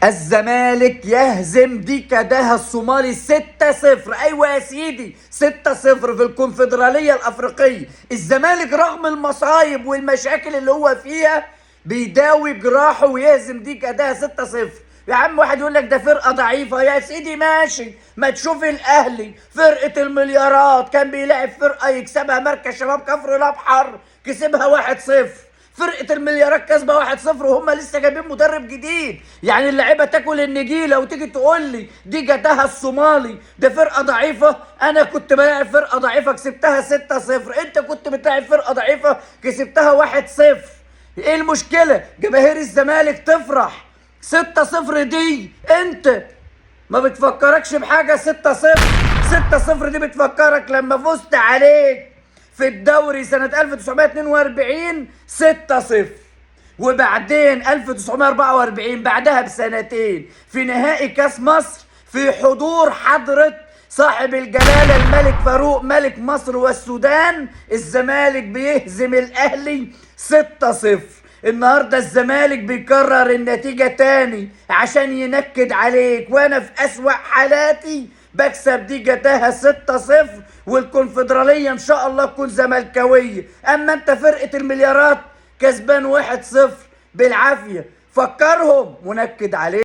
الزمالك يهزم ديكا داها الصومالي 6-0. ايوه يا سيدي، 6-0 في الكونفدرالية الافريقية. الزمالك رغم المصايب والمشاكل اللي هو فيها بيداوي جراحه ويهزم ديكا داها 6-0. يا عم واحد يقول لك ده فرقة ضعيفة، يا سيدي ماشي، ما تشوف الاهلي فرقة المليارات كان بيلاعب فرقة يكسبها مركز شباب كفر الابحر، كسبها 1-0. فرقة المليارات كسبة 1-0 وهم لسه جايبين مدرب جديد. يعني اللعيبة تاكل النجيلة وتيجي تقول لي دي جدها الصومالي ده فرقة ضعيفة. أنا كنت بلاعب فرقة ضعيفة كسبتها 6-0، أنت كنت بتلاعب فرقة ضعيفة كسبتها 1-0. إيه المشكلة؟ جماهير الزمالك تفرح. 6-0 دي أنت ما بتفكركش بحاجة. 6-0 6-0 دي بتفكرك لما فزت عليك في الدوري سنة 1942 6-0، وبعدين 1944 بعدها بسنتين في نهائي كاس مصر في حضور حضرة صاحب الجلالة الملك فاروق ملك مصر والسودان، الزمالك بيهزم الأهلي 6-0. النهارده الزمالك بيكرر النتيجة تاني عشان ينكد عليك، وانا في اسوأ حالاتي بكسب دي جتاها 6-0، والكونفدرالية ان شاء الله تكون زملكاوية. اما انت فرقة المليارات كسبان 1-0 بالعافية، فكرهم ونكد عليك.